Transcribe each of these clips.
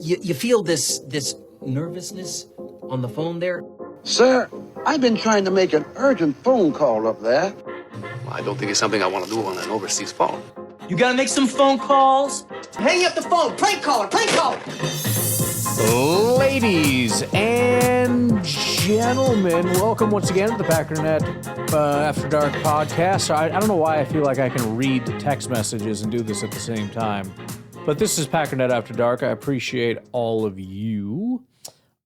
You feel this nervousness on the phone there? Sir, I've been trying to make an urgent phone call up there. Well, I don't think it's something I want to do on an overseas phone. You gotta make some phone calls. Hang up the phone. Prank caller. Prank caller. Ladies and gentlemen, welcome once again to the Packernet After Dark podcast. I don't know why I feel like I can read text messages and do this at the same time, but this is Packernet After Dark. I appreciate all of you.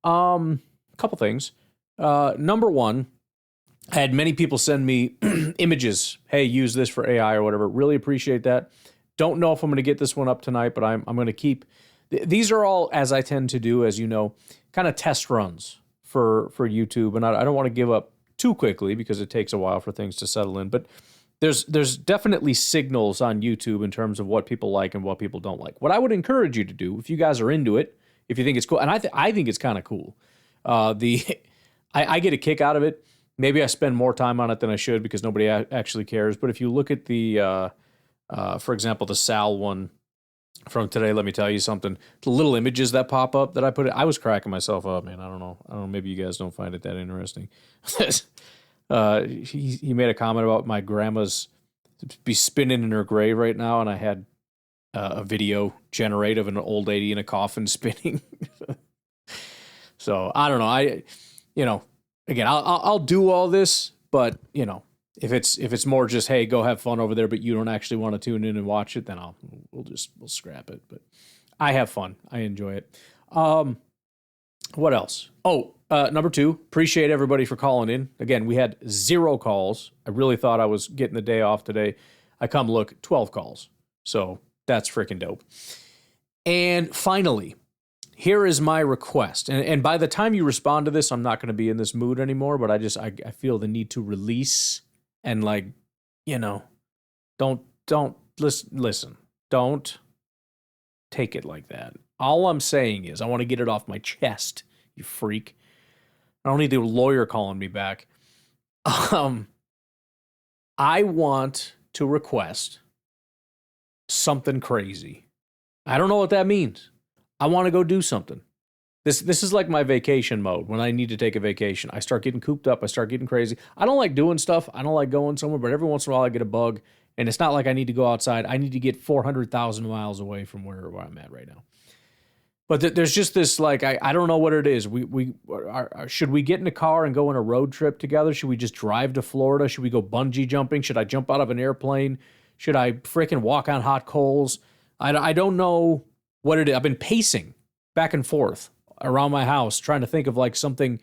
Couple things. Number one, I had many people send me images. Hey, use this for AI or whatever. Really appreciate that. Don't know if I'm going to get this one up tonight, but I'm going to keep. These are all, as I tend to do, as you know, kind of test runs for YouTube, and I don't want to give up too quickly because it takes a while for things to settle in. But there's definitely signals on YouTube in terms of what people like and what people don't like. What I would encourage you to do, if you guys are into it, if you think it's cool, and I think it's kind of cool. I get a kick out of it. Maybe I spend more time on it than I should because nobody actually cares. But if you look at the, for example, the Sal one from today, let me tell you something. The little images that pop up that I put, I was cracking myself up, man. I don't know. Maybe you guys don't find it that interesting. He made a comment about my grandma's be spinning in her grave right now, and I had a video generate of an old lady in a coffin spinning. So I don't know. Again, I'll do all this, but if it's more just, hey, go have fun over there, but you don't actually want to tune in and watch it, then we'll scrap it. But I have fun. I enjoy it. What else? Number two, appreciate everybody for calling in. Again, we had 0 calls. I really thought I was getting the day off today. I come look, 12 calls. So that's freaking dope. And finally, here is my request. And by the time you respond to this, I'm not going to be in this mood anymore, but I feel the need to release and don't listen. Don't take it like that. All I'm saying is I want to get it off my chest, you freak. I don't need a lawyer calling me back. I want to request something crazy. I don't know what that means. I want to go do something. This is like my vacation mode. When I need to take a vacation, I start getting cooped up. I start getting crazy. I don't like doing stuff. I don't like going somewhere, but every once in a while I get a bug, and it's not like I need to go outside. I need to get 400,000 miles away from where I'm at right now. But there's just this, I don't know what it is. Should we get in a car and go on a road trip together? Should we just drive to Florida? Should we go bungee jumping? Should I jump out of an airplane? Should I freaking walk on hot coals? I don't know what it is. I've been pacing back and forth around my house trying to think of something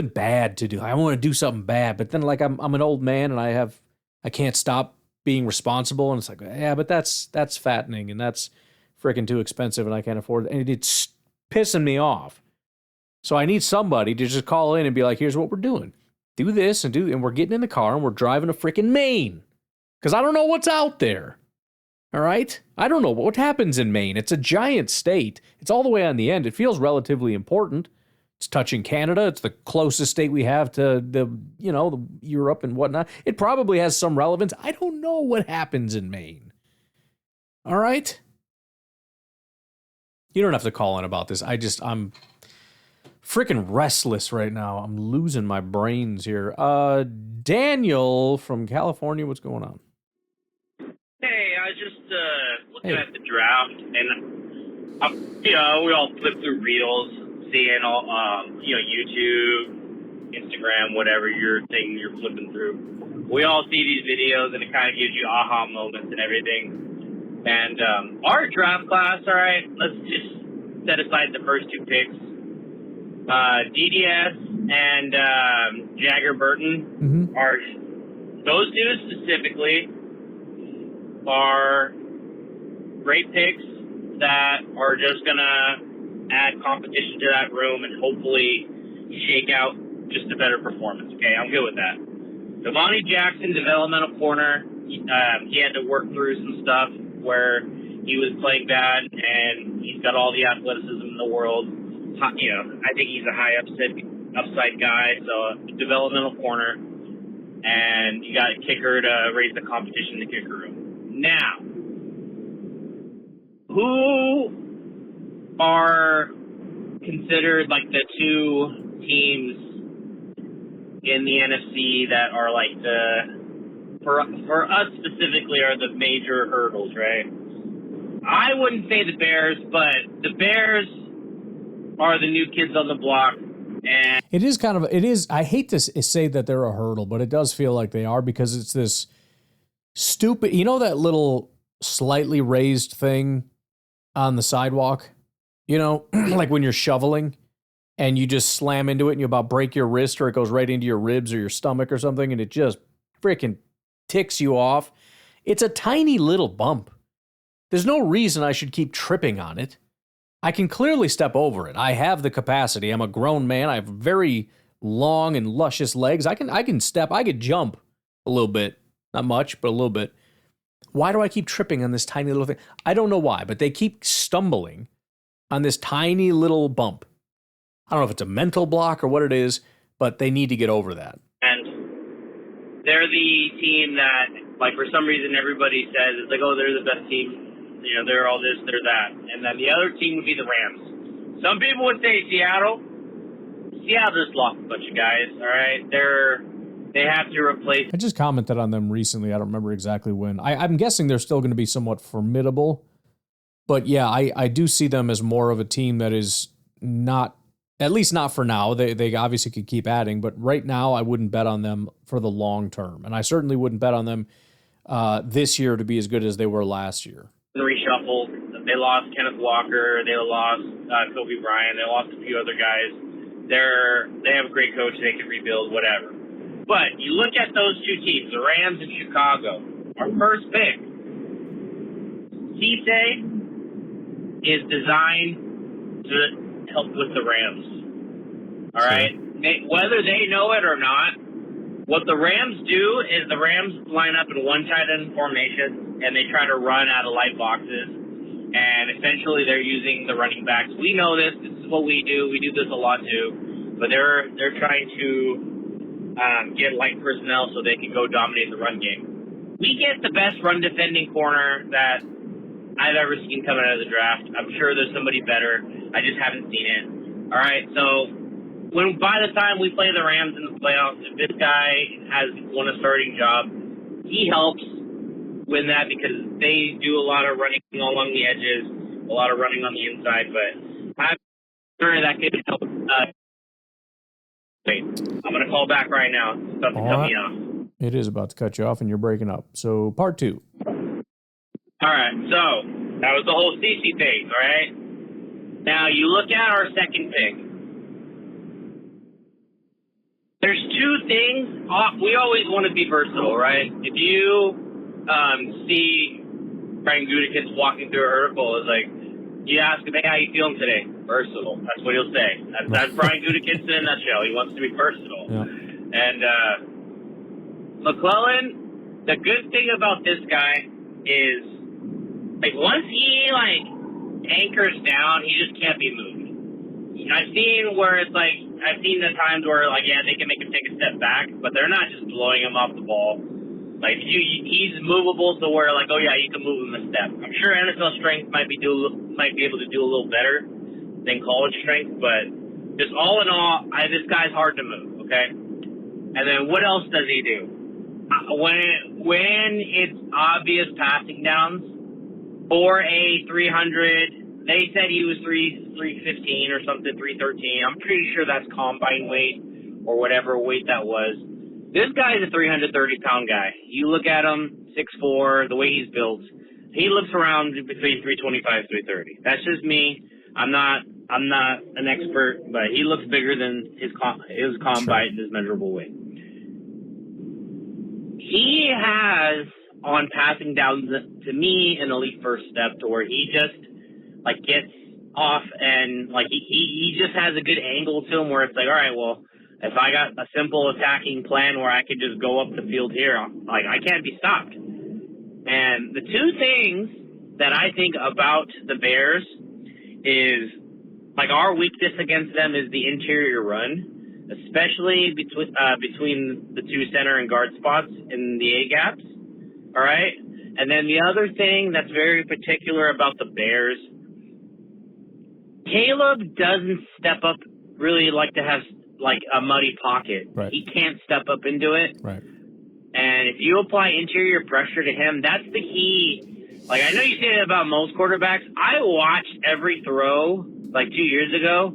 bad to do. I want to do something bad, but then I'm an old man and I can't stop being responsible, and it's like, yeah, but that's fattening and that's freaking too expensive and I can't afford it. And it's pissing me off. So I need somebody to just call in and be like, here's what we're doing. Do this and we're getting in the car and we're driving to freaking Maine. Because I don't know what's out there. All right? I don't know what happens in Maine. It's a giant state. It's all the way on the end. It feels relatively important. It's touching Canada. It's the closest state we have to the Europe and whatnot. It probably has some relevance. I don't know what happens in Maine. All right? You don't have to call in about this. I'm freaking restless right now. I'm losing my brains here. Daniel from California, what's going on? Hey, I was just looking at the draft, and we all flip through reels, seeing all YouTube, Instagram, whatever your thing you're flipping through. We all see these videos, and it kind of gives you aha moments and everything. And our draft class, all right, let's just set aside the first 2 picks. DDS and Jagger Burton are those two specifically are great picks that are just gonna add competition to that room and hopefully shake out just a better performance. Okay, I'm good with that. Devontae Jackson, developmental corner. He had to work through some stuff where he was playing bad, and he's got all the athleticism in the world. I think he's a high upside guy, so developmental corner, and you got a kicker to raise the competition in the kicker room. Now, who are considered like the two teams in the NFC that are like for us specifically are the major hurdles, right? I wouldn't say the Bears, but the Bears are the new kids on the block. And it is, I hate to say that they're a hurdle, but it does feel like they are because it's this stupid, you know, that little slightly raised thing on the sidewalk, you know, like when you're shoveling and you just slam into it and you about break your wrist or it goes right into your ribs or your stomach or something and it just freaking ticks you off. It's a tiny little bump. There's no reason I should keep tripping on it. I can clearly step over it. I have the capacity. I'm a grown man. I have very long and luscious legs. I could jump a little bit. Not much, but a little bit. Why do I keep tripping on this tiny little thing? I don't know why, but they keep stumbling on this tiny little bump. I don't know if it's a mental block or what it is, but they need to get over that. And they're the team that, like, for some reason everybody says, it's like, oh, they're the best team. You know, they're all this, they're that. And then the other team would be the Rams. Some people would say Seattle. Seattle just lost a bunch of guys, all right? They have to replace. I just commented on them recently. I don't remember exactly when. I'm guessing they're still going to be somewhat formidable. But yeah, I do see them as more of a team that is not, at least not for now. They obviously could keep adding, but right now I wouldn't bet on them for the long term. And I certainly wouldn't bet on them this year to be as good as they were last year. Reshuffled. They lost Kenneth Walker. They lost Kobe Bryant. They lost a few other guys. They have a great coach. They can rebuild, whatever. But you look at those two teams, the Rams and Chicago. Our first pick, Cisse, is designed to help with the Rams. All right? Whether they know it or not, what the Rams do is the Rams line up in one tight end formation, and they try to run out of light boxes. And essentially, they're using the running backs. We know this. This is what we do. We do this a lot too. But they're trying to get light personnel so they can go dominate the run game. We get the best run defending corner that I've ever seen coming out of the draft. I'm sure there's somebody better. I just haven't seen it. All right, so by the time we play the Rams in the playoffs, if this guy has won a starting job, he helps win that because they do a lot of running along the edges, a lot of running on the inside. But I'm sure that could help. I'm going to call back right now. It's about to cut me off. It is about to cut you off, and you're breaking up. So part 2. All right, so that was the whole Cisse thing, all right? Now, you look at our second pick. There's two things. We always want to be versatile, right? If you see Brian Gutekunst walking through a article, it's like, you ask him, hey, how you feeling today? Versatile. That's what he'll say. That's Brian Gutekunst in a nutshell. He wants to be versatile. Yeah. And McClellan, the good thing about this guy is, like, once he, like, anchors down, he just can't be moved. I've seen the times where, like, yeah, they can make him take a step back, but they're not just blowing him off the ball. Like, he's movable to where, like, oh, yeah, you can move him a step. I'm sure NFL strength might be able to do a little better than college strength, but just all in all, this guy's hard to move, okay? And then what else does he do? When it's obvious passing downs for a 300, they said he was 315 or something, 313. I'm pretty sure that's combine weight or whatever weight that was. This guy is a 330-pound guy. You look at him, 6'4", the way he's built, he looks around between 325 and 330. That's just me. I'm not an expert, but he looks bigger than his combine and his measurable weight. He has, on passing downs, to me, an elite first step to where he just, like, gets off and, like, he just has a good angle to him where it's like, all right, well, if I got a simple attacking plan where I could just go up the field here, like, I can't be stopped. And the two things that I think about the Bears is, like, our weakness against them is the interior run, especially between the two center and guard spots in the A-gaps, all right? And then the other thing that's very particular about the Bears Caleb doesn't step up really like to have like a muddy pocket. Right. He can't step up into it. Right. And if you apply interior pressure to him, that's the key. Like, I know you say that about most quarterbacks. I watched every throw, like 2 years ago,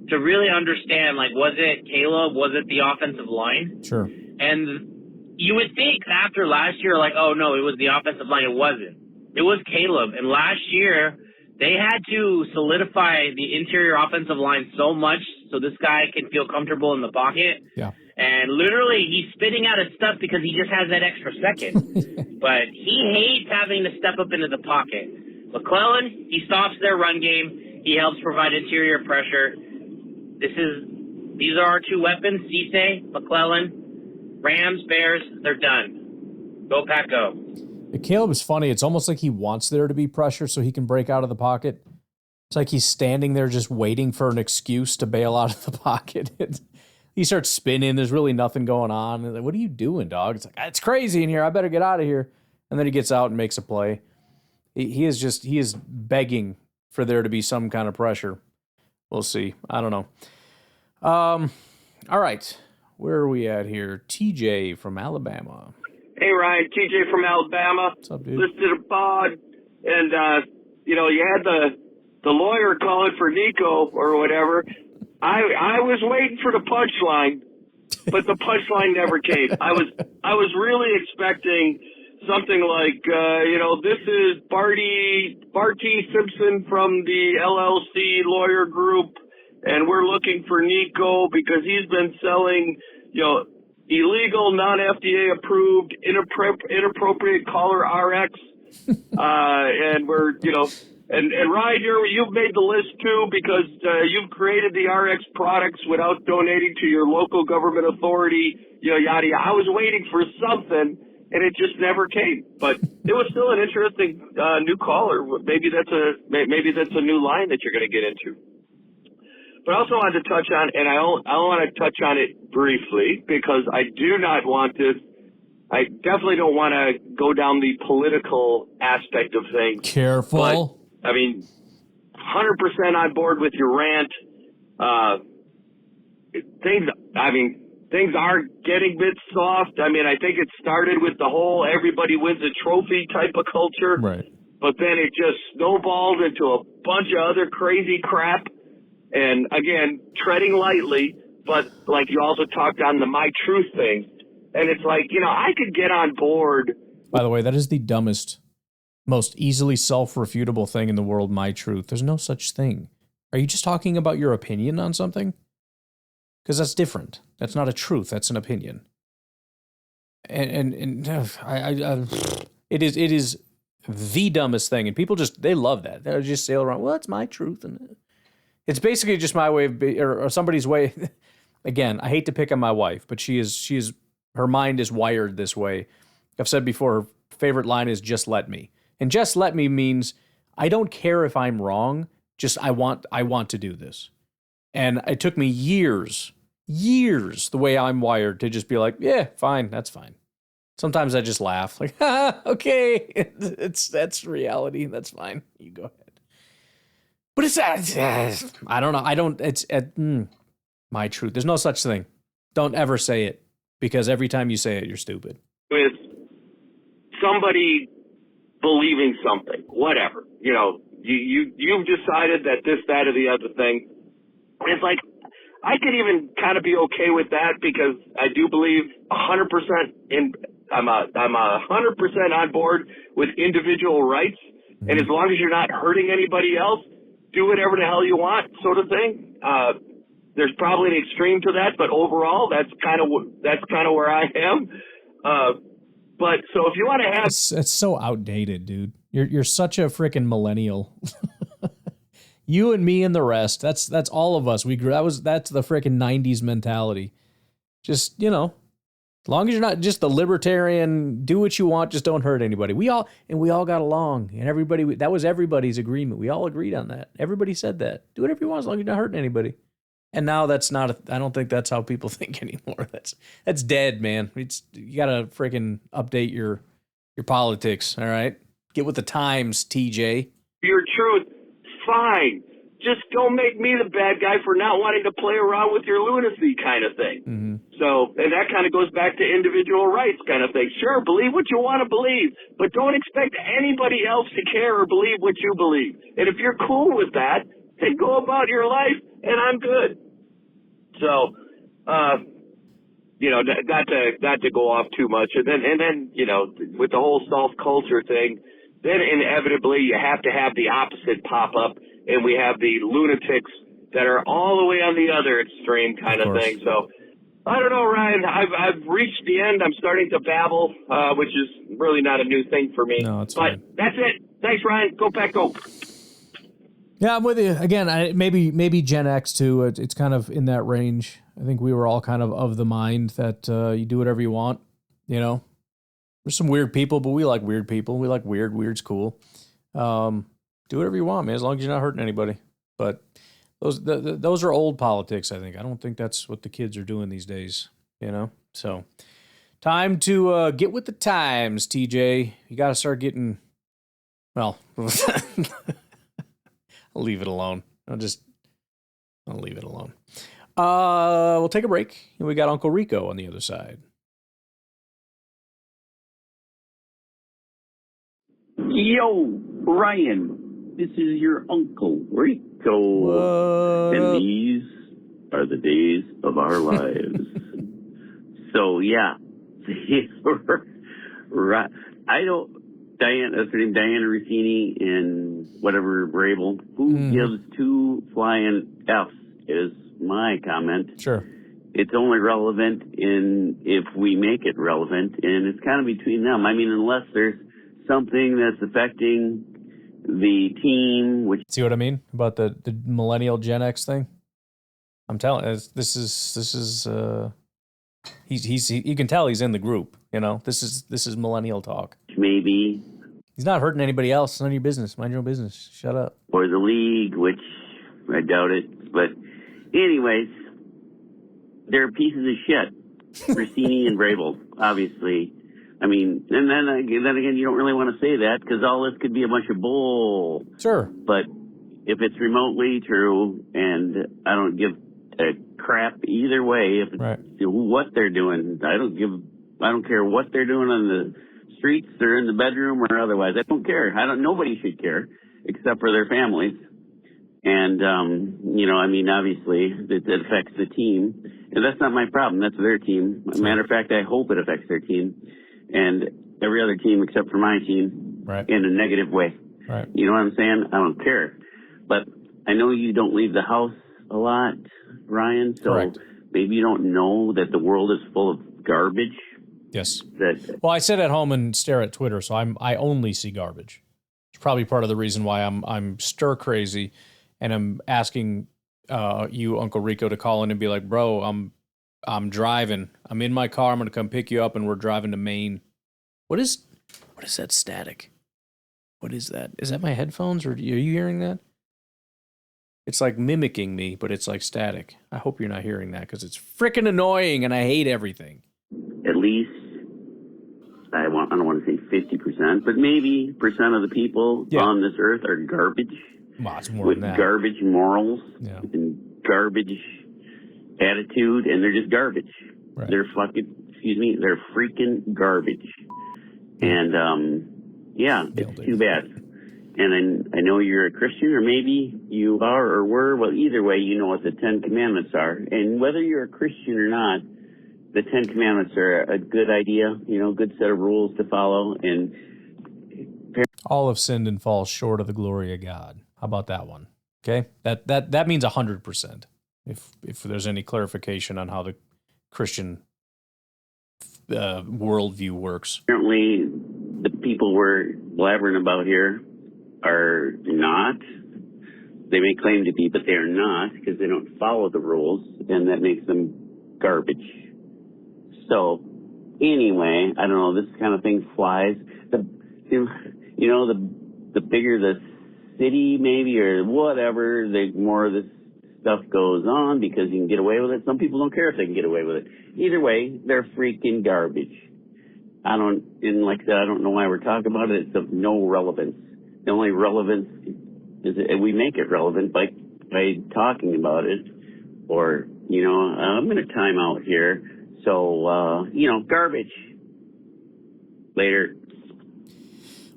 to really understand, like, was it Caleb? Was it the offensive line? Sure. And you would think after last year, like, oh, no, it was the offensive line. It wasn't. It was Caleb. And last year, they had to solidify the interior offensive line so much so this guy can feel comfortable in the pocket. Yeah. And literally, he's spitting out his stuff because he just has that extra second. But he hates having to step up into the pocket. McClellan, he stops their run game. He helps provide interior pressure. These are our two weapons, Cisse, McClellan, Rams, Bears, they're done. Go Pack, go. Caleb is funny. It's almost like he wants there to be pressure so he can break out of the pocket. It's like he's standing there just waiting for an excuse to bail out of the pocket. He starts spinning. There's really nothing going on. Like, what are you doing, dog? It's like, it's crazy in here. I better get out of here. And then he gets out and makes a play. He is begging for there to be some kind of pressure. We'll see. I don't know. All right. Where are we at here? TJ from Alabama. Hey, Ryan. TJ from Alabama. What's up, dude? Listen to the pod. And, you had the lawyer calling for Nico or whatever. I was waiting for the punchline, but the punchline never came. I was really expecting something like, this is Barty Simpson from the LLC lawyer group, and we're looking for Nico because he's been selling, illegal, non-FDA approved, inappropriate caller RX, and we're, And Ryan, you've made the list too because you've created the RX products without donating to your local government authority, yada yada. I was waiting for something, and it just never came. But it was still an interesting new caller. Maybe that's a new line that you're going to get into. But I also wanted to touch on, and I want to touch on it briefly because I do not want this. I definitely don't want to go down the political aspect of things. Careful. But, 100% on board with your rant. Things are getting a bit soft. I think it started with the whole everybody wins a trophy type of culture. Right. But then it just snowballed into a bunch of other crazy crap. And again, treading lightly, but like you also talked on the My Truth thing. And it's like, I could get on board. By the way, that is the dumbest, most easily self-refutable thing in the world, My Truth. There's no such thing. Are you just talking about your opinion on something? Because that's different. That's not a truth. That's an opinion. And it is the dumbest thing. And people they love that. They just sail around, well, it's my truth. And it's basically just my way of or somebody's way. Again, I hate to pick on my wife, but she is her mind is wired this way. I've said before, her favorite line is "just let me," and "just let me" means I don't care if I'm wrong. Just I want to do this, and it took me years, the way I'm wired to just be like, yeah, fine, that's fine. Sometimes I just laugh, like, okay, that's reality, that's fine. You go ahead. But it's I don't know. It's My Truth. There's no such thing. Don't ever say it, because every time you say it, you're stupid. With somebody believing something, whatever, you've decided that this, that, or the other thing. It's like, I could even kind of be okay with that because I do believe 100% I'm 100% on board with individual rights. Mm-hmm. And as long as you're not hurting anybody else, do whatever the hell you want, sort of thing. There's probably an extreme to that, but overall, that's kind of where I am. But so if you want to have, it's so outdated, dude. You're such a freaking millennial. You and me and the rest. That's all of us. That's the freaking 90s mentality. Just, as long as you're not just the libertarian, do what you want, just don't hurt anybody. We all got along, and that was everybody's agreement. We all agreed on that. Everybody said that. Do whatever you want as long as you're not hurting anybody. And now that's not. I don't think that's how people think anymore. That's dead, man. You gotta freaking update your politics. All right, get with the times, TJ. Your truth, fine. just don't make me the bad guy for not wanting to play around with your lunacy kind of thing. Mm-hmm. So, and that kind of goes back to individual rights kind of thing. Sure, believe what you want to believe, but don't expect anybody else to care or believe what you believe. And if you're cool with that, then go about your life, and I'm good. So, not to go off too much, and then with the whole self-culture thing, then inevitably you have to have the opposite pop up, and we have the lunatics that are all the way on the other extreme kind of thing. So I don't know, Ryan. I've reached the end. I'm starting to babble, which is really not a new thing for me. No, it's but fine. That's it. Thanks, Ryan. Go Pack, go. Yeah, I'm with you. Again, maybe Gen X too. It's kind of in that range. I think we were all kind of the mind that you do whatever you want. You know, there's some weird people, but we like weird people. We like weird. Weird's cool. Do whatever you want, man, as long as you're not hurting anybody. But those are old politics, I think. I don't think that's what the kids are doing these days, you know? So time to get with the times, TJ. You got to start getting, well, I'll leave it alone. I'll leave it alone. We'll take a break, and we got Uncle Rico on the other side. Yo, Ryan. This is your Uncle Rico. What? And these are the days of our lives. So, yeah. That's her name, Diana Rossini and whatever Brable. Who gives two flying F's is my comment. Sure. It's only relevant if we make it relevant, and it's kind of between them. I mean, unless there's something that's affecting the team, which see what I mean about the millennial Gen X thing. I'm telling you, this is you can tell he's in the group. You know, this is millennial talk. Maybe he's not hurting anybody else. It's none of your business. Mind your own business. Shut up. Or the league, which I doubt it. But anyways, they're pieces of shit. Rossini and Brable, obviously. I mean, and then again, you don't really want to say that because all this could be a bunch of bull. Sure. But if it's remotely true, and I don't give a crap either way if it's what they're doing. I don't care what they're doing on the streets or in the bedroom or otherwise. I don't care. Nobody should care except for their families. And, I mean, obviously it affects the team. And that's not my problem. That's their team. As a matter of fact, I hope it affects their team and every other team except for my team in a negative way. Right. You know what I'm saying? I don't care. But I know you don't leave the house a lot, Ryan, so maybe you don't know that the world is full of garbage. Yes. Well, I sit at home and stare at Twitter, so I only see garbage. It's probably part of the reason why I'm stir crazy, and I'm asking you, Uncle Rico, to call in and be like, bro, I'm driving. I'm in my car. I'm going to come pick you up, and we're driving to Maine. What is that static? What is that? Is that my headphones, or are you hearing that? It's like mimicking me, but it's like static. I hope you're not hearing that because it's freaking annoying, and I hate everything. At least, I don't want to say 50%, but maybe percent of the people on this earth are garbage. Well, it's more with than that. Garbage morals and garbage attitude, and they're just garbage. Right. They're they're freaking garbage. And, it's too bad. And I know you're a Christian, or maybe you are or were. Well, either way, you know what the Ten Commandments are. And whether you're a Christian or not, the Ten Commandments are a good idea, good set of rules to follow. And all have sinned and fall short of the glory of God. How about that one? Okay, that means 100%. If there's any clarification on how the Christian worldview works. Apparently, the people we're blabbering about here are not. They may claim to be, but they are not because they don't follow the rules, and that makes them garbage. So, anyway, I don't know. This kind of thing flies. The bigger the city, maybe, or whatever, the more this stuff goes on because you can get away with it. Some people don't care if they can get away with it. Either way, they're freaking garbage. Like I said, I don't know why we're talking about it. It's of no relevance. The only relevance is that we make it relevant by by talking about it, or, I'm going to time out here. So, garbage. Later.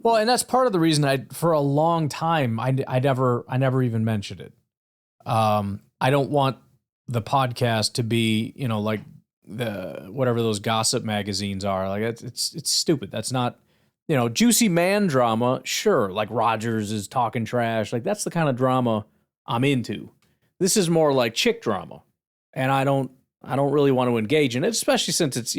Well, and that's part of the reason for a long time, I never even mentioned it. I don't want the podcast to be, like whatever those gossip magazines are. Like it's stupid. That's not, juicy man drama. Sure. Like Rogers is talking trash. Like that's the kind of drama I'm into. This is more like chick drama. And I don't really want to engage in it, especially since it's,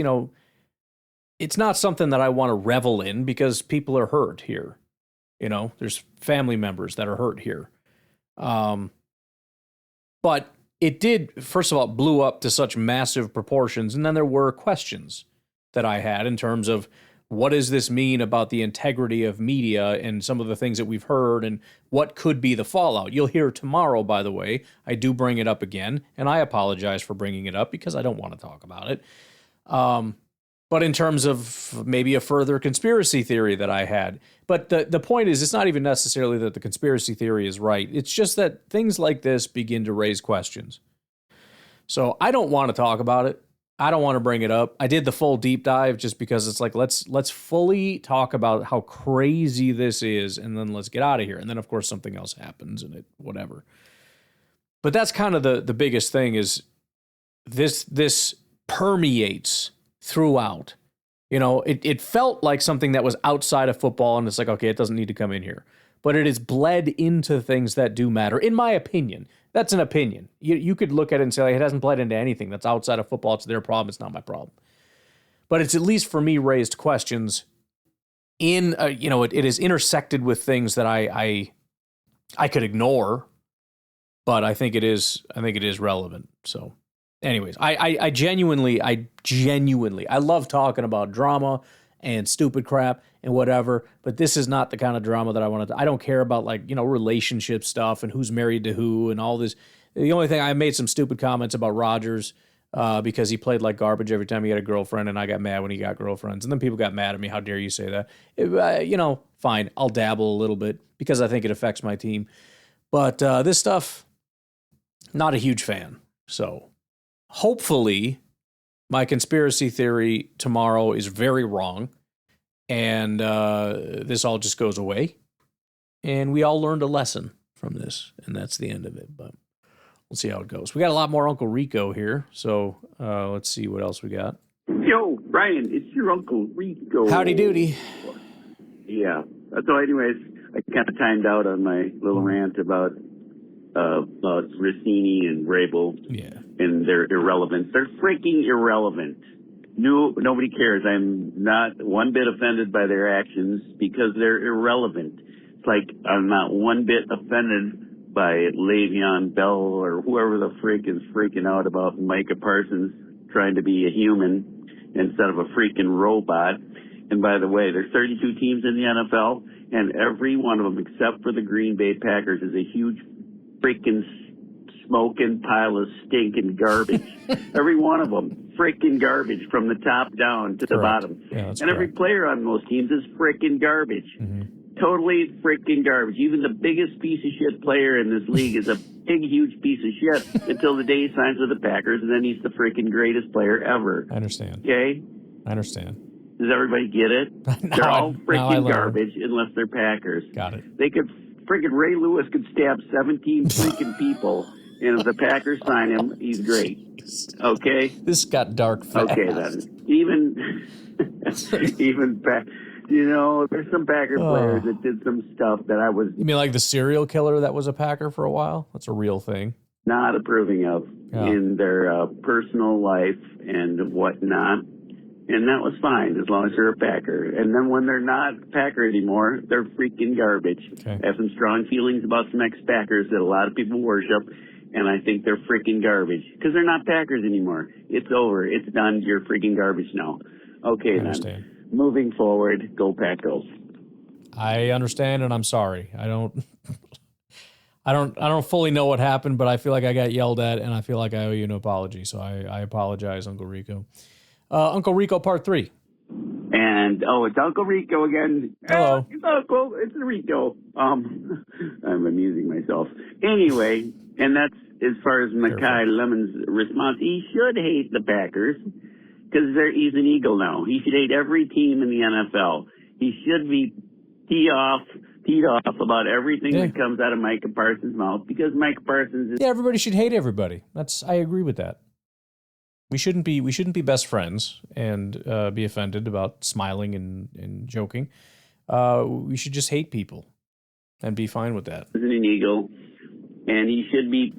it's not something that I want to revel in because people are hurt here. There's family members that are hurt here. But it did, first of all, it blew up to such massive proportions. And then there were questions that I had in terms of what does this mean about the integrity of media and some of the things that we've heard and what could be the fallout. You'll hear tomorrow, by the way, I do bring it up again, and I apologize for bringing it up because I don't want to talk about it. But in terms of maybe a further conspiracy theory that I had. But the point is, it's not even necessarily that the conspiracy theory is right. It's just that things like this begin to raise questions. So I don't want to talk about it. I don't want to bring it up. I did the full deep dive just because it's like, let's fully talk about how crazy this is, and then let's get out of here. And then, of course, something else happens and whatever. But that's kind of the biggest thing is this permeates throughout. It felt like something that was outside of football, and it's like, okay, it doesn't need to come in here. But it is bled into things that do matter, in my opinion. That's an opinion. You could look at it and say, like, it hasn't bled into anything that's outside of football. It's their problem. It's not my problem. But it's at least for me raised questions in, it is intersected with things that I could ignore, but I think it is relevant. So anyways, I genuinely, I love talking about drama and stupid crap and whatever, but this is not the kind of drama that I want to. I don't care about relationship stuff and who's married to who and all this. The only thing, I made some stupid comments about Rogers because he played like garbage every time he had a girlfriend, and I got mad when he got girlfriends, and then people got mad at me. How dare you say that? Fine, I'll dabble a little bit because I think it affects my team, but this stuff, not a huge fan. So hopefully my conspiracy theory tomorrow is very wrong, and this all just goes away, and we all learned a lesson from this, and that's the end of it. But we'll see how it goes. We got a lot more Uncle Rico here, so let's see what else we got. Yo, Brian, it's your Uncle Rico. Howdy doody. Yeah. So anyways, I kind of timed out on my little rant about Rossini and Vrabel. Yeah. And their irrelevance. They're freaking irrelevant. No, nobody cares. I'm not one bit offended by their actions because they're irrelevant. It's like I'm not one bit offended by Le'Veon Bell or whoever the freak is freaking out about Micah Parsons trying to be a human instead of a freaking robot. And by the way, there's 32 teams in the NFL, and every one of them except for the Green Bay Packers is a huge freaking smoking pile of stinking garbage. Every one of them, freaking garbage from the top down to the bottom. Yeah, and every player on most teams is freaking garbage. Mm-hmm. Totally freaking garbage. Even the biggest piece of shit player in this league is a big, huge piece of shit until the day he signs with the Packers, and then he's the freaking greatest player ever. I understand. Okay? I understand. Does everybody get it? They're all freaking garbage unless they're Packers. Got it. They could freaking Ray Lewis could stab 17 freaking people, and if the Packers sign him, he's great. Okay? This got dark fast. Okay, then. Even there's some Packer players that did some stuff that I was... You mean like the serial killer that was a Packer for a while? That's a real thing. Not approving of in their personal life and whatnot. And that was fine as long as they're a Packer. And then when they're not Packer anymore, they're freaking garbage. Okay. I have some strong feelings about some ex-Packers that a lot of people worship, and I think they're freaking garbage because they're not Packers anymore. It's over. It's done. You're freaking garbage now. Okay, then. Moving forward, go Pack Go. I understand, and I'm sorry. I don't fully know what happened, but I feel like I got yelled at, and I feel like I owe you an apology. So I apologize, Uncle Rico. Uncle Rico, part 3. And, it's Uncle Rico again. Hello. It's Uncle. It's Rico. I'm amusing myself. Anyway, and that's as far as Mackay Lemon's response. He should hate the Packers because he's an Eagle now. He should hate every team in the NFL. He should be teed off about everything that comes out of Micah Parsons' mouth because Micah Parsons is... Yeah, everybody should hate everybody. I agree with that. We shouldn't be best friends and be offended about smiling and joking. We should just hate people and be fine with that. He's an Eagle, and he should be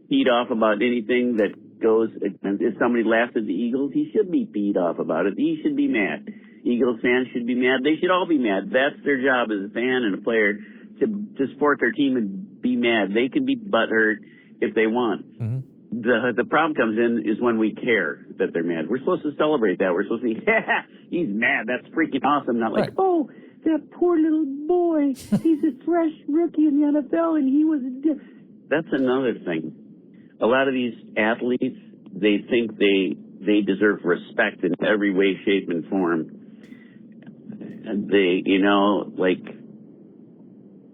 teed off about anything that goes. If somebody laughs at the Eagles, he should be teed off about it. He should be mad. Eagles fans should be mad. They should all be mad. That's their job as a fan and a player to support their team and be mad. They can be butthurt if they want. Mm-hmm. The problem comes in is when we care that they're mad. We're supposed to celebrate that. We're supposed to be, he's mad. That's freaking awesome. Not like, oh, that poor little boy. He's a fresh rookie in the NFL, and he was... That's another thing. A lot of these athletes, they think they deserve respect in every way, shape, and form. And they,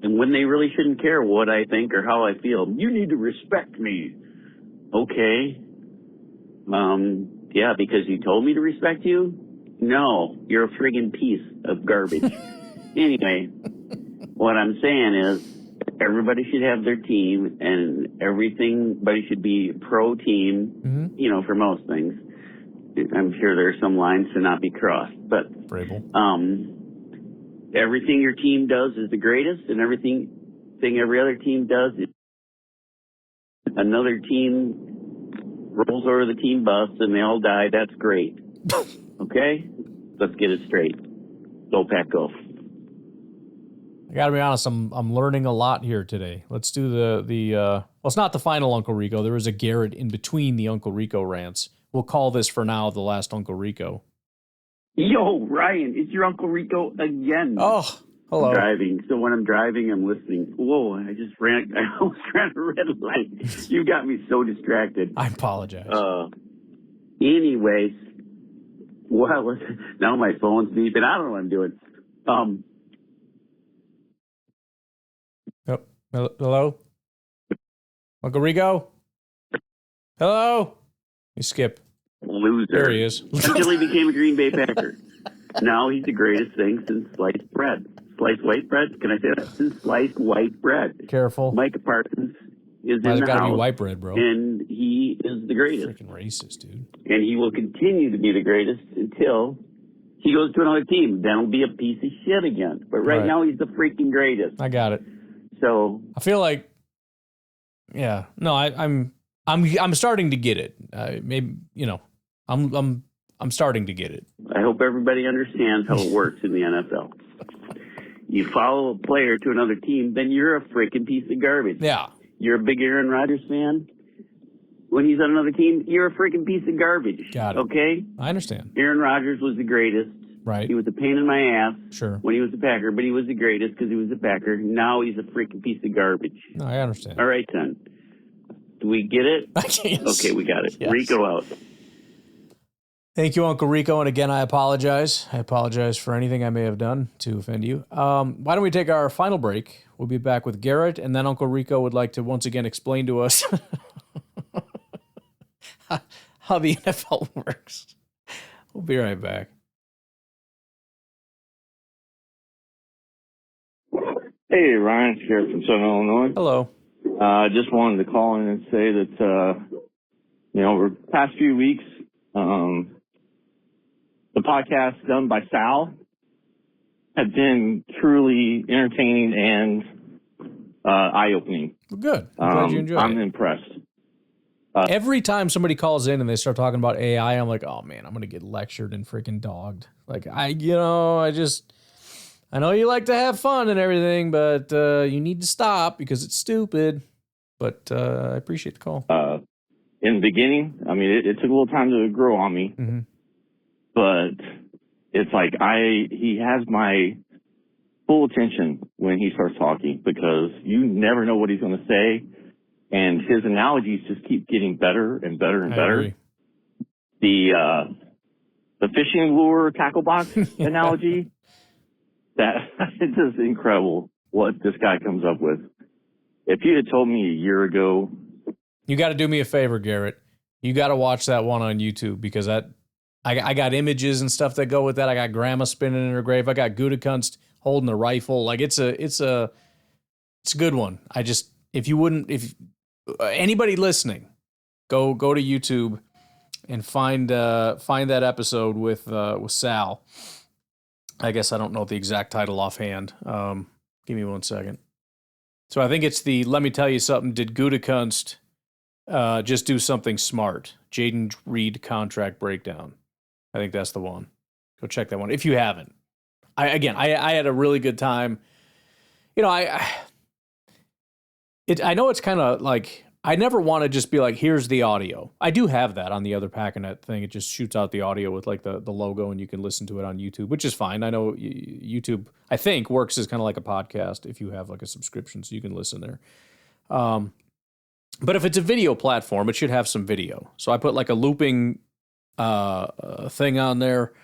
and when they really shouldn't care what I think or how I feel, you need to respect me. Okay. Yeah, because you told me to respect you? No, you're a friggin' piece of garbage. Anyway, what I'm saying is everybody should have their team and everybody should be pro team, for most things. I'm sure there are some lines to not be crossed, but everything your team does is the greatest, and everything every other team does is another team rolls over the team bus and they all die. That's great. Okay? Let's get it straight. Go Pack, go. I gotta be honest, I'm learning a lot here today. Let's do the well, it's not the final Uncle Rico. There was a Garrett in between the Uncle Rico rants. We'll call this for now the last Uncle Rico. Yo, Ryan, it's your Uncle Rico again. Oh, hello. I'm driving. So when I'm driving, I'm listening. Whoa, I almost ran a red light. You got me so distracted. I apologize. Anyways, well, now my phone's beeping. I don't know what I'm doing. Hello? Uncle Rico? Hello? You skip. Loser. There he is. Until he became a Green Bay Packer. Now he's the greatest thing since sliced bread. Sliced white bread? Can I say that? Since sliced white bread. Careful. Micah Parsons is in the gotta house. be white bread, bro. And he is the greatest. Freaking racist, dude. And he will continue to be the greatest until he goes to another team. Then he'll be a piece of shit again. But right now he's the freaking greatest. I got it. So I feel like, yeah, no, I'm starting to get it. Maybe I'm starting to get it. I hope everybody understands how it works in the NFL. You follow a player to another team, then you're a freaking piece of garbage. Yeah, you're a big Aaron Rodgers fan. When he's on another team, you're a freaking piece of garbage. Got it. Okay, I understand. Aaron Rodgers was the greatest. Right. He was a pain in my ass. Sure. When he was a Packer, but he was the greatest because he was a Packer. Now he's a freaking piece of garbage. No, I understand. All right, then. Do we get it? Yes. Okay, we got it. Yes. Rico out. Thank you, Uncle Rico. And again, I apologize. I apologize for anything I may have done to offend you. Why don't we take our final break? We'll be back with Garrett, and then Uncle Rico would like to once again explain to us how the NFL works. We'll be right back. Hey, Ryan, it's Garrett from Southern Illinois. Hello. I just wanted to call in and say that, over the past few weeks, the podcast done by Sal have been truly entertaining and eye-opening. Well, good. I'm glad you enjoyed it. I'm impressed. Every time somebody calls in and they start talking about AI, I'm like, oh, man, I'm going to get lectured and freaking dogged. Like, I know you like to have fun and everything, but you need to stop because it's stupid. But I appreciate the call. In the beginning, I mean, it took a little time to grow on me. Mm-hmm. But it's like he has my full attention when he starts talking because you never know what he's going to say. And his analogies just keep getting better and better and better. Agree. the fishing lure tackle box analogy. That it's just incredible what this guy comes up with. If you had told me a year ago, you got to do me a favor, Garrett. You got to watch that one on YouTube because I got images and stuff that go with that. I got grandma spinning in her grave. I got Gutekunst holding the rifle. Like it's a good one. If anybody listening, go to YouTube and find that episode with Sal. I guess I don't know the exact title offhand. Give me 1 second. So I think it's let me tell you something. Did Gutekunst just do something smart? Jaden Reed contract breakdown. I think that's the one. Go check that one if you haven't. I had a really good time. You know, I know it's kind of like I never want to just be like, here's the audio. I do have that on the other Packernet thing. It just shoots out the audio with like the logo and you can listen to it on YouTube, which is fine. I know YouTube, I think, works as kind of like a podcast if you have like a subscription so you can listen there. But if it's a video platform, it should have some video. So I put like a looping thing on there.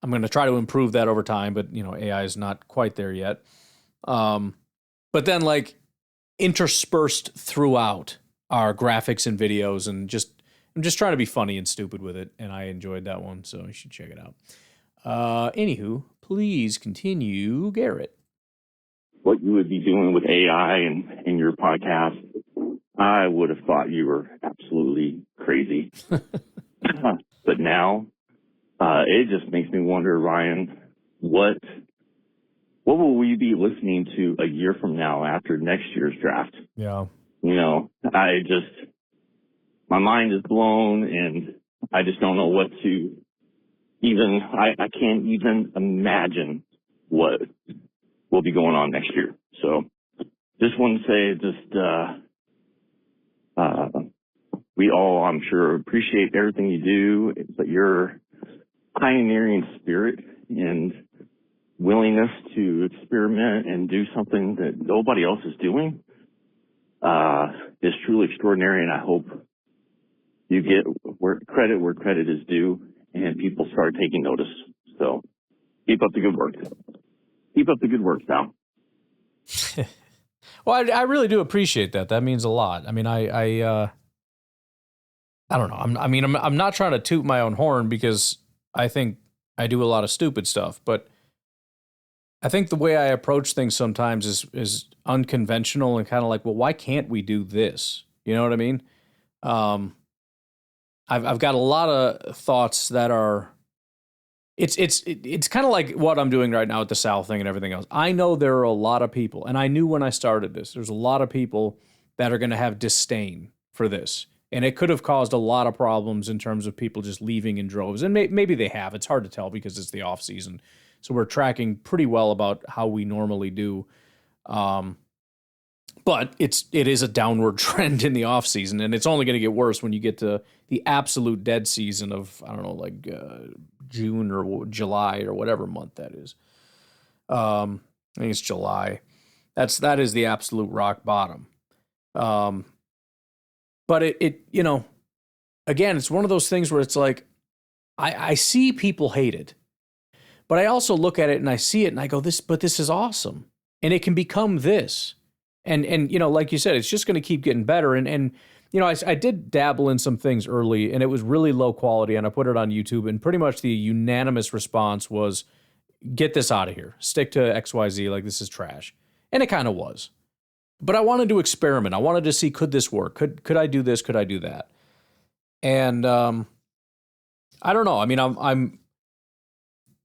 I'm going to try to improve that over time, but you know, AI is not quite there yet. But then like interspersed throughout our graphics and videos, and I'm just trying to be funny and stupid with it, and I enjoyed that one, so you should check it out. Anywho, please continue, Garrett. what you would be doing with AI and your podcast, I would have thought you were absolutely crazy. But now, it just makes me wonder, Ryan, what will we be listening to a year from now after next year's draft? Yeah. You know, my mind is blown and I just don't know what to even, I can't even imagine what will be going on next year. So just want to say we all, I'm sure, appreciate everything you do, but your pioneering spirit and willingness to experiment and do something that nobody else is doing is truly extraordinary, and I hope you get where credit is due and people start taking notice. So keep up the good work. Keep up the good work, pal. Well, I really do appreciate that. That means a lot. I mean, I don't know. I'm not trying to toot my own horn because I think I do a lot of stupid stuff, but I think the way I approach things sometimes is unconventional and kind of like, well, why can't we do this? You know what I mean? I've got a lot of thoughts that are. It's kind of like what I'm doing right now with the Sal thing and everything else. I know there are a lot of people, and I knew when I started this, there's a lot of people that are going to have disdain for this. And it could have caused a lot of problems in terms of people just leaving in droves. And maybe they have. It's hard to tell because it's the off season. So we're tracking pretty well about how we normally do. But it is a downward trend in the off season, and it's only going to get worse when you get to the absolute dead season of, I don't know, like June or July or whatever month that is. I think it's July. That is the absolute rock bottom. But it you know, again, it's one of those things where it's like, I see people hate it, but I also look at it and I see it and I go, this is awesome. And it can become this. And you know, like you said, it's just going to keep getting better. And you know, I did dabble in some things early and it was really low quality and I put it on YouTube and pretty much the unanimous response was, get this out of here. Stick to XYZ, like this is trash. And it kind of was. But I wanted to experiment. I wanted to see, could this work? Could I do this? Could I do that? And I don't know. I mean, I'm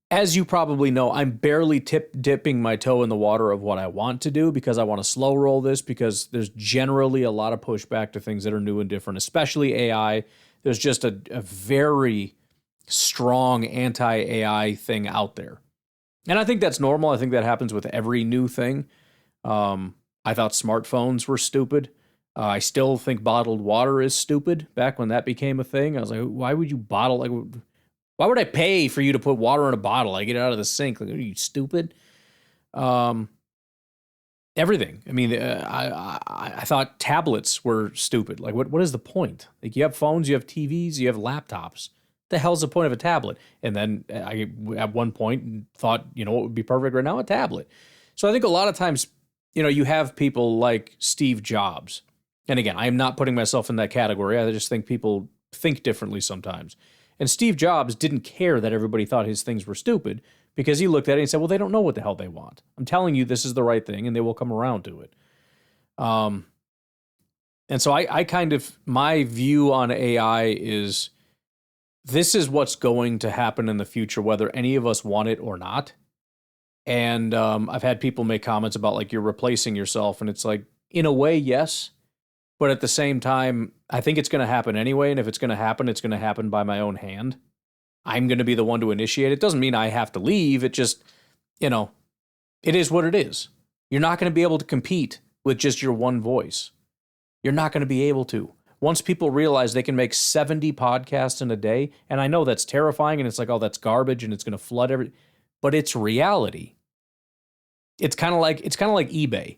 as you probably know, I'm barely dipping my toe in the water of what I want to do because I want to slow roll this because there's generally a lot of pushback to things that are new and different, especially AI. There's just a very strong anti-AI thing out there. And I think that's normal. I think that happens with every new thing. I thought smartphones were stupid. I still think bottled water is stupid. Back when that became a thing, I was like, why would you bottle? Like, why would I pay for you to put water in a bottle? I get it out of the sink. Like, are you stupid? Everything. I mean, I thought tablets were stupid. Like, what is the point? Like, you have phones, you have TVs, you have laptops. The hell's the point of a tablet? And then I, at one point, thought, what would be perfect right now? A tablet. So I think a lot of times, you have people like Steve Jobs. And again, I am not putting myself in that category. I just think people think differently sometimes. And Steve Jobs didn't care that everybody thought his things were stupid because he looked at it and said, well, they don't know what the hell they want. I'm telling you this is the right thing, and they will come around to it. And so I kind of, my view on AI is this is what's going to happen in the future, whether any of us want it or not. And I've had people make comments about like you're replacing yourself, and it's like, in a way, yes. But at the same time, I think it's going to happen anyway. And if it's going to happen by my own hand. I'm going to be the one to initiate it. Doesn't mean I have to leave. It just, it is what it is. You're not going to be able to compete with just your one voice. You're not going to be able to. Once people realize they can make 70 podcasts in a day, and I know that's terrifying, and it's like, oh, that's garbage, and it's going to flood everything, but it's reality. It's kind of like eBay.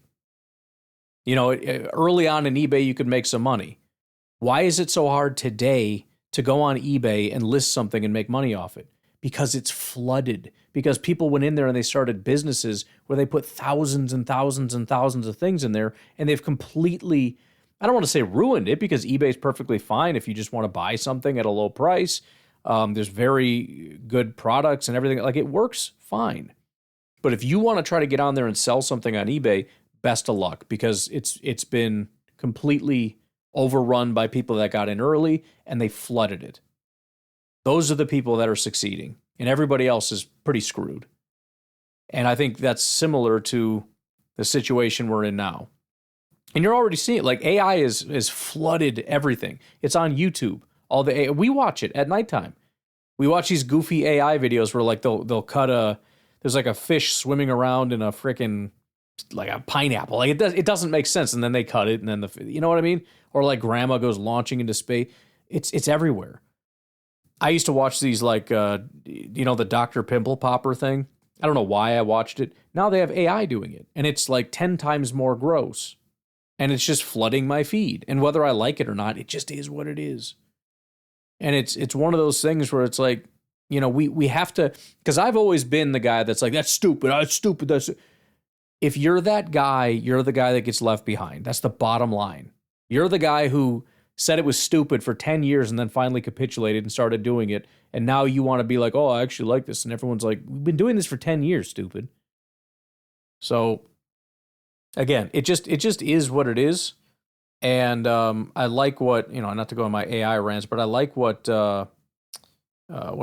Early on in eBay, you could make some money. Why is it so hard today to go on eBay and list something and make money off it? Because it's flooded. Because people went in there and they started businesses where they put thousands and thousands and thousands of things in there, and they've completely, I don't want to say ruined it, because eBay is perfectly fine if you just want to buy something at a low price. There's very good products and everything. Like, it works fine. But if you want to try to get on there and sell something on eBay, best of luck, because it's been completely overrun by people that got in early and they flooded it. Those are the people that are succeeding, and everybody else is pretty screwed. And I think that's similar to the situation we're in now. And you're already seeing it. Like, AI is flooded everything. It's on YouTube. We watch it at nighttime. We watch these goofy AI videos where like they'll cut there's like a fish swimming around in a freaking like a pineapple. Like, it doesn't make sense, and then they cut it, and then you know what I mean? Or like grandma goes launching into space. It's everywhere. I used to watch these like the Dr. Pimple Popper thing. I don't know why I watched it. Now they have AI doing it, and it's like 10 times more gross. And it's just flooding my feed. And whether I like it or not, it just is what it is. And it's one of those things where it's like, we have to, because I've always been the guy that's like, that's stupid, that's stupid, if you're that guy, you're the guy that gets left behind. That's the bottom line. You're the guy who said it was stupid for 10 years and then finally capitulated and started doing it. And now you want to be like, oh, I actually like this. And everyone's like, we've been doing this for 10 years, stupid. So again, it just is what it is. And I like what, not to go on my AI rants, but I like what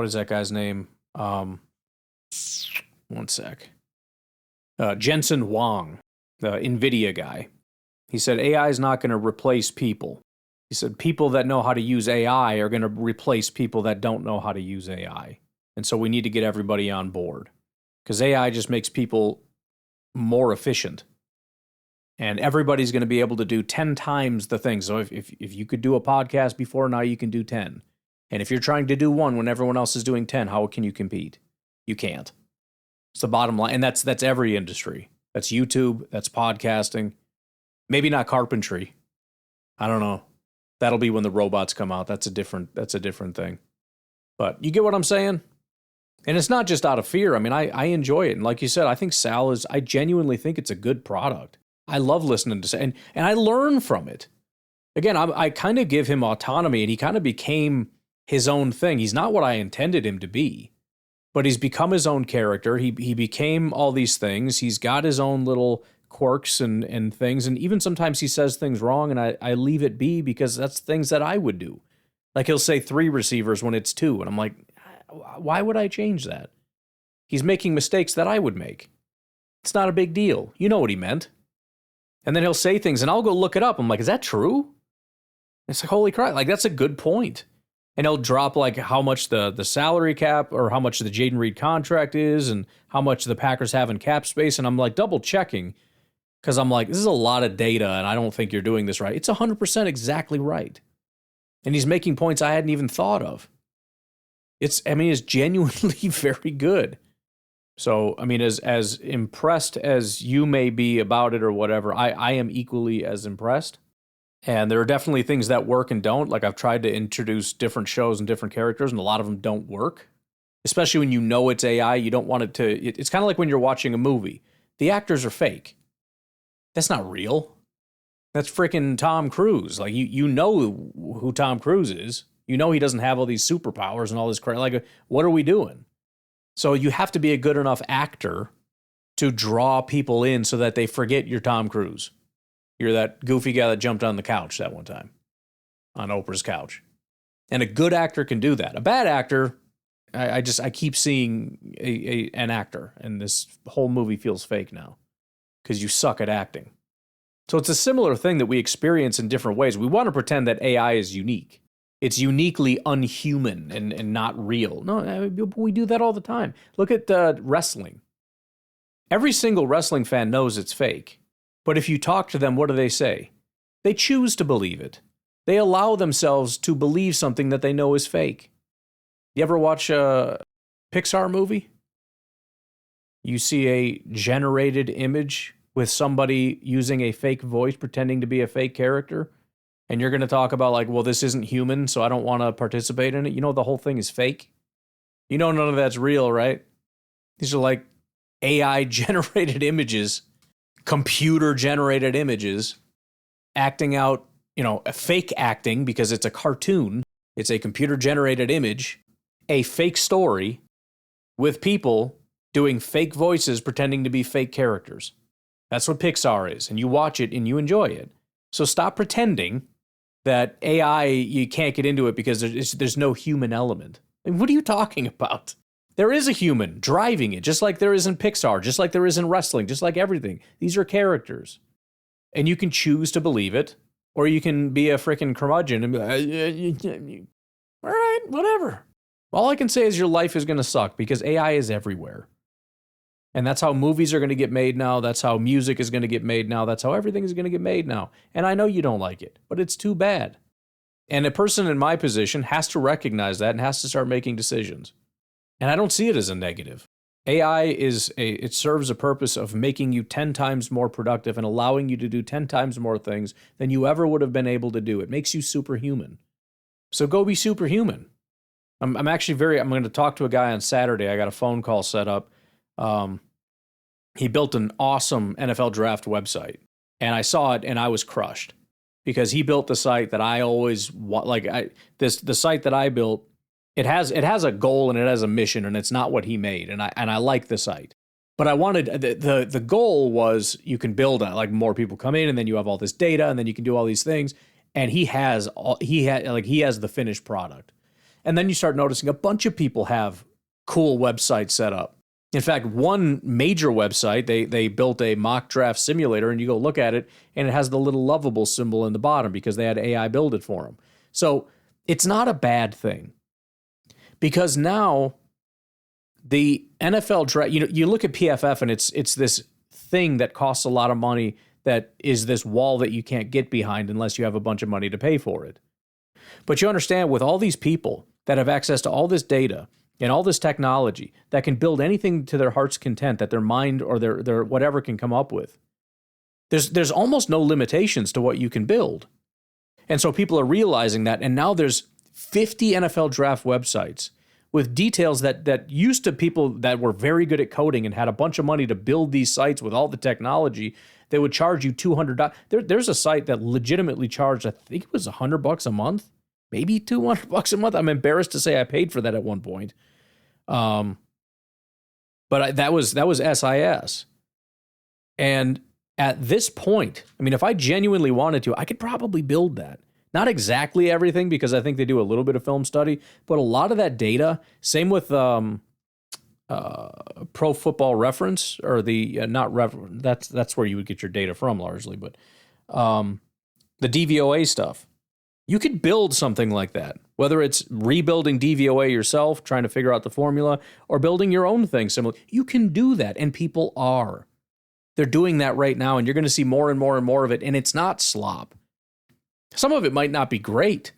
is that guy's name? One sec. Jensen Huang, the NVIDIA guy. He said AI is not going to replace people. He said people that know how to use AI are going to replace people that don't know how to use AI. And so we need to get everybody on board, because AI just makes people more efficient. And everybody's going to be able to do 10 times the things. So if you could do a podcast before, now you can do 10. And if you're trying to do one when everyone else is doing 10, how can you compete? You can't. It's the bottom line. And that's every industry. That's YouTube. That's podcasting. Maybe not carpentry. I don't know. That'll be when the robots come out. That's a different thing. But you get what I'm saying? And it's not just out of fear. I mean, I enjoy it. And like you said, I genuinely think it's a good product. I love listening to and I learn from it. Again, I kind of give him autonomy, and he kind of became his own thing. He's not what I intended him to be, but he's become his own character. He became all these things. He's got his own little quirks and things. And even sometimes he says things wrong, and I leave it be, because that's things that I would do. Like, he'll say 3 receivers when it's 2. And I'm like, why would I change that? He's making mistakes that I would make. It's not a big deal. You know what he meant. And then he'll say things, and I'll go look it up. I'm like, is that true? It's like, holy crap, like, that's a good point. And he'll drop like how much the salary cap, or how much the Jaden Reed contract is, and how much the Packers have in cap space. And I'm like double checking, because I'm like, this is a lot of data, and I don't think you're doing this right. It's 100% exactly right. And he's making points I hadn't even thought of. It's genuinely very good. So, I mean, as impressed as you may be about it or whatever, I am equally as impressed. And there are definitely things that work and don't. Like I've tried to introduce different shows and different characters, and a lot of them don't work. Especially when you know it's AI, you don't want it to. It's kind of like when you're watching a movie. The actors are fake. That's not real. That's freaking Tom Cruise. Like you know who Tom Cruise is. You know he doesn't have all these superpowers and all this crap. Like, what are we doing? So you have to be a good enough actor to draw people in so that they forget you're Tom Cruise. You're that goofy guy that jumped on the couch that one time, on Oprah's couch. And a good actor can do that. A bad actor, I keep seeing an actor, and this whole movie feels fake now because you suck at acting. So it's a similar thing that we experience in different ways. We want to pretend that AI is unique. It's uniquely unhuman and not real. No, we do that all the time. Look at wrestling. Every single wrestling fan knows it's fake. But if you talk to them, what do they say? They choose to believe it. They allow themselves to believe something that they know is fake. You ever watch a Pixar movie? You see a generated image with somebody using a fake voice pretending to be a fake character, and you're going to talk about like, well, this isn't human, so I don't want to participate in it. You know the whole thing is fake. You know none of that's real, right? These are like AI-generated images, computer-generated images, acting out, a fake acting because it's a cartoon. It's a computer-generated image, a fake story with people doing fake voices pretending to be fake characters. That's what Pixar is, and you watch it and you enjoy it. So stop pretending that AI, you can't get into it because there's no human element. I mean, what are you talking about? There is a human driving it, just like there is in Pixar, just like there is in wrestling, just like everything. These are characters. And you can choose to believe it, or you can be a freaking curmudgeon and be like, all right, whatever. All I can say is your life is going to suck because AI is everywhere. And that's how movies are going to get made now. That's how music is going to get made now. That's how everything is going to get made now. And I know you don't like it, but it's too bad. And a person in my position has to recognize that and has to start making decisions. And I don't see it as a negative. AI it serves a purpose of making you 10 times more productive and allowing you to do 10 times more things than you ever would have been able to do. It makes you superhuman. So go be superhuman. I'm going to talk to a guy on Saturday. I got a phone call set up. He built an awesome NFL draft website, and I saw it and I was crushed because he built the site that I always the site that I built. It has a goal and it has a mission, and it's not what he made. And I like the site, but I wanted the goal was you can build like more people come in, and then you have all this data, and then you can do all these things. And he has the finished product, and then you start noticing a bunch of people have cool websites set up. In fact, one major website, they built a mock draft simulator, and you go look at it, and it has the little lovable symbol in the bottom because they had AI build it for them. So it's not a bad thing. Because now the NFL draft, you look at PFF and it's this thing that costs a lot of money that is this wall that you can't get behind unless you have a bunch of money to pay for it. But you understand, with all these people that have access to all this data and all this technology that can build anything to their heart's content that their mind or their whatever can come up with, there's almost no limitations to what you can build. And so people are realizing that, and now there's 50 NFL draft websites with details that used to people that were very good at coding and had a bunch of money to build these sites with all the technology. They would charge you $200. There's a site that legitimately charged, I think it was $100 a month, maybe $200 a month. I'm embarrassed to say I paid for that at one point. But that was SIS. And at this point, I mean, if I genuinely wanted to, I could probably build that. Not exactly everything, because I think they do a little bit of film study, but a lot of that data, same with Pro Football Reference, or that's where you would get your data from largely, but the DVOA stuff. You could build something like that, whether it's rebuilding DVOA yourself, trying to figure out the formula, or building your own thing similar. You can do that, and people are. They're doing that right now, and you're going to see more and more and more of it, and it's not slop. Some of it might not be great,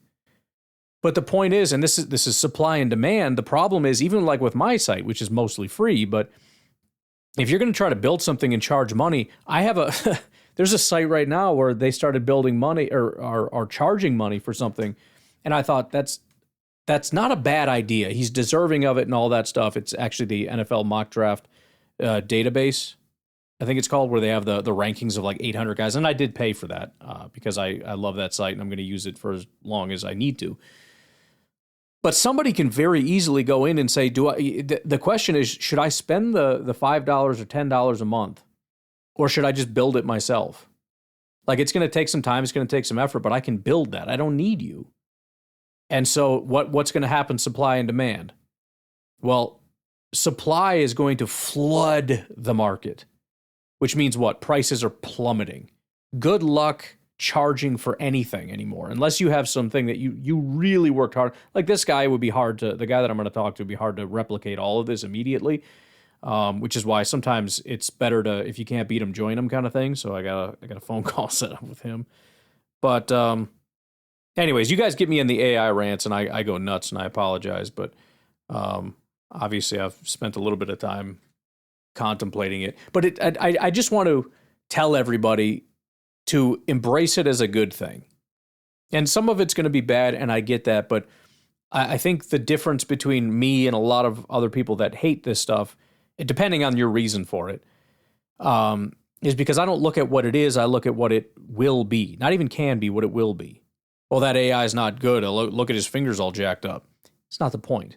but the point is, and this is supply and demand, the problem is, even like with my site, which is mostly free, but if you're going to try to build something and charge money, I have There's a site right now where they started building money or are charging money for something. And I thought that's not a bad idea. He's deserving of it and all that stuff. It's actually the NFL mock draft database, I think it's called, where they have the rankings of like 800 guys. And I did pay for that because I love that site and I'm going to use it for as long as I need to. But somebody can very easily go in and say, the question is, should I spend the $5 or $10 a month, or should I just build it myself? Like, it's going to take some time, it's going to take some effort, but I can build that. I don't need you. And so what's going to happen, supply and demand? Well, supply is going to flood the market, which means what? Prices are plummeting. Good luck charging for anything anymore, unless you have something that you really worked hard. Like this guy the guy that I'm going to talk to would be hard to replicate all of this immediately, which is why sometimes it's better to, if you can't beat him, join him kind of thing. So I got a phone call set up with him. But anyways, you guys get me in the AI rants and I go nuts and I apologize. But obviously I've spent a little bit of time contemplating it. But I just want to tell everybody to embrace it as a good thing. And some of it's going to be bad, and I get that, but I think the difference between me and a lot of other people that hate this stuff, depending on your reason for it, is because I don't look at what it is, I look at what it will be. Not even can be, what it will be. Well, that AI is not good. Look at his fingers all jacked up. It's not the point.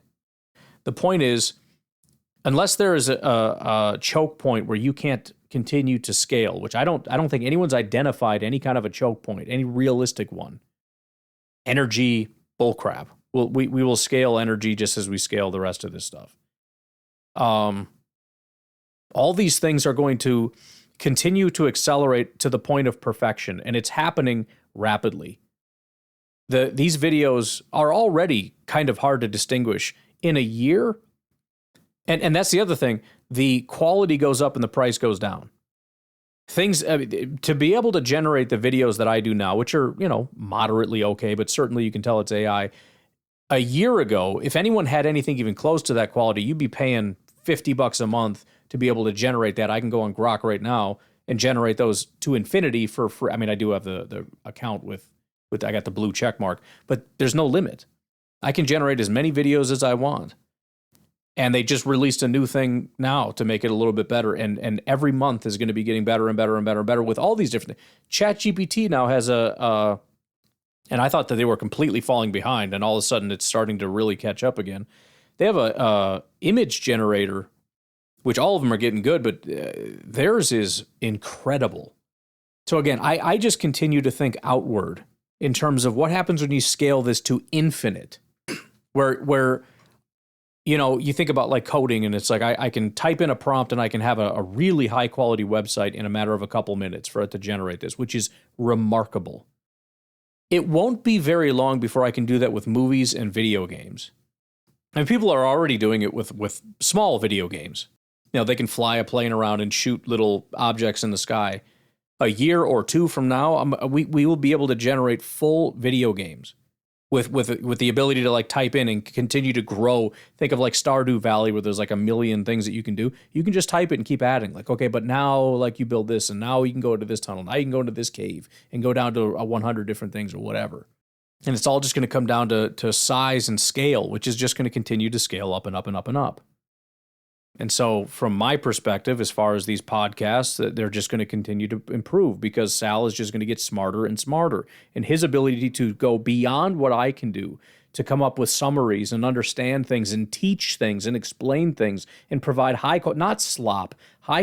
The point is, unless there is a choke point where you can't continue to scale, which I don't think anyone's identified any kind of a choke point, any realistic one. Energy, bullcrap. We will scale energy just as we scale the rest of this stuff. All these things are going to continue to accelerate to the point of perfection, and it's happening rapidly. These videos are already kind of hard to distinguish. In a year, and that's the other thing, the quality goes up and the price goes down. To be able to generate the videos that I do now, which are, moderately okay, but certainly you can tell it's AI. A year ago, if anyone had anything even close to that quality, you'd be paying $50 a month to be able to generate that. I can go on Grok right now and generate those to infinity for free. I mean, I do have the account with I got the blue check mark, but there's no limit. I can generate as many videos as I want. And they just released a new thing now to make it a little bit better. And every month is going to be getting better and better and better and better with all these different things. ChatGPT now has and I thought that they were completely falling behind, and all of a sudden it's starting to really catch up again. They have a image generator, which all of them are getting good, but theirs is incredible. So again, I just continue to think outward in terms of what happens when you scale this to infinite, where you think about like coding, and it's like I can type in a prompt and I can have a really high quality website in a matter of a couple minutes for it to generate this, which is remarkable. It won't be very long before I can do that with movies and video games. And people are already doing it with small video games. They can fly a plane around and shoot little objects in the sky. A year or two from now, we will be able to generate full video games with the ability to like type in and continue to grow. Think of like Stardew Valley, where there's like a million things that you can do. You can just type it and keep adding. Like, okay, but now like you build this, and now you can go to this tunnel. Now you can go into this cave and go down to 100 different things or whatever. And it's all just going to come down to size and scale, which is just going to continue to scale up and up and up and up. And so from my perspective, as far as these podcasts, they're just going to continue to improve because Sal is just going to get smarter and smarter. And his ability to go beyond what I can do, to come up with summaries and understand things and teach things and explain things and provide high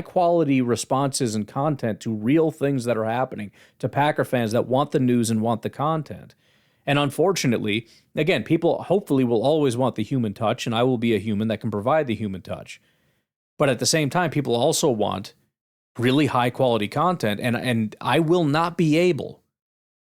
quality responses and content to real things that are happening to Packer fans that want the news and want the content. And unfortunately, again, people hopefully will always want the human touch, and I will be a human that can provide the human touch. But at the same time, people also want really high quality content, and I will not be able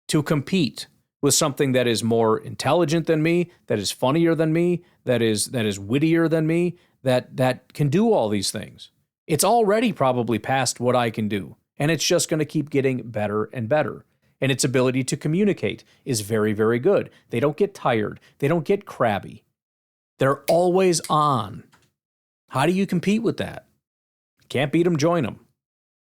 to compete with something that is more intelligent than me, that is funnier than me, that is wittier than me, that can do all these things. It's already probably past what I can do, and it's just going to keep getting better and better. And its ability to communicate is very, very good. They don't get tired. They don't get crabby. They're always on. How do you compete with that? Can't beat them, join them.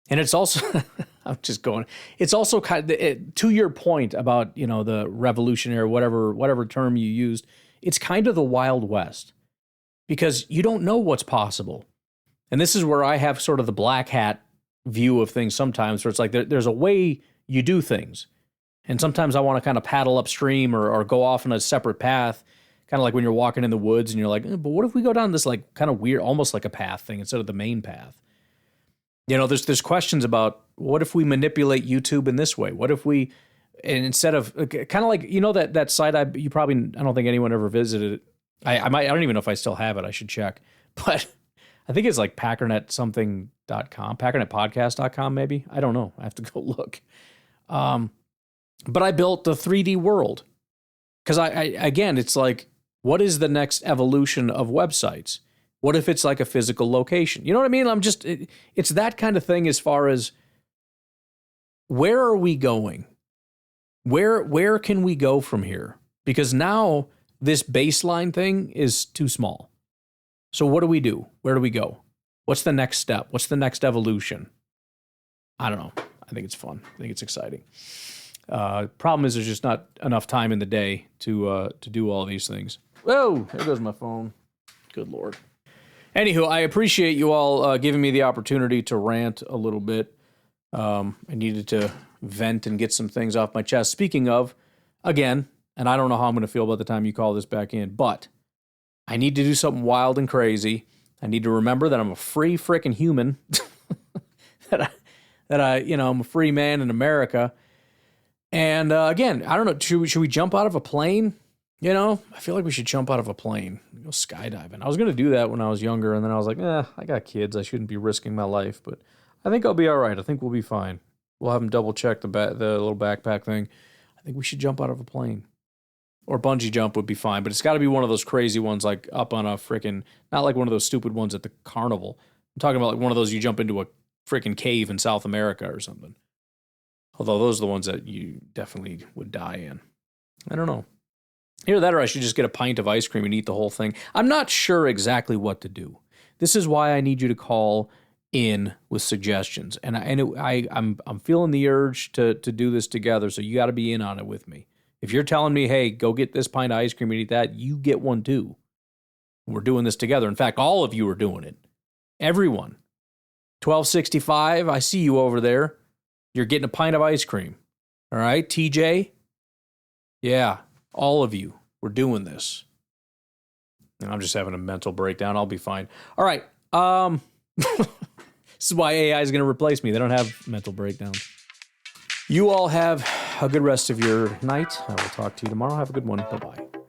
And it's also I'm just going. It's also kind of, to your point about, the revolutionary, whatever term you used, it's kind of the Wild West because you don't know what's possible. And this is where I have sort of the black hat view of things sometimes, where it's like there's a way you do things. And sometimes I want to kind of paddle upstream or go off on a separate path, kind of like when you're walking in the woods and you're like, but what if we go down this like kind of weird, almost like a path thing instead of the main path? There's questions about what if we manipulate YouTube in this way? What if we, and instead of kind of like, that site I don't think anyone ever visited it. I don't even know if I still have it. I should check. But I think it's like packernet.com, packernetpodcast.com maybe. I don't know. I have to go look. But I built the 3D world because again, it's like, what is the next evolution of websites? What if it's like a physical location? You know what I mean? It's that kind of thing as far as where are we going? Where can we go from here? Because now this baseline thing is too small. So what do we do? Where do we go? What's the next step? What's the next evolution? I don't know. I think it's fun. I think it's exciting. Problem is there's just not enough time in the day to do all these things. Whoa, there goes my phone. Good Lord. Anywho, I appreciate you all giving me the opportunity to rant a little bit. I needed to vent and get some things off my chest. Speaking of, again, and I don't know how I'm going to feel by the time you call this back in, but I need to do something wild and crazy. I need to remember that I'm a free frickin' human, that I'm a free man in America. And again, I don't know, should we jump out of a plane? I feel like we should jump out of a plane, go skydiving. I was going to do that when I was younger, and then I was like, I got kids. I shouldn't be risking my life, but I think I'll be all right. I think we'll be fine. We'll have them double check the little backpack thing. I think we should jump out of a plane. Or bungee jump would be fine, but it's got to be one of those crazy ones, like up on a freaking, not like one of those stupid ones at the carnival. I'm talking about like one of those you jump into a freaking cave in South America or something. Although those are the ones that you definitely would die in. I don't know. Either that or I should just get a pint of ice cream and eat the whole thing. I'm not sure exactly what to do. This is why I need you to call in with suggestions. And I'm feeling the urge to do this together, so you got to be in on it with me. If you're telling me, hey, go get this pint of ice cream and eat that, you get one too. We're doing this together. In fact, all of you are doing it. Everyone. 1265, I see you over there. You're getting a pint of ice cream. All right, TJ? Yeah, all of you. We're doing this. And I'm just having a mental breakdown. I'll be fine. All right. This is why AI is going to replace me. They don't have mental breakdowns. You all have a good rest of your night. I will talk to you tomorrow. Have a good one. Bye-bye.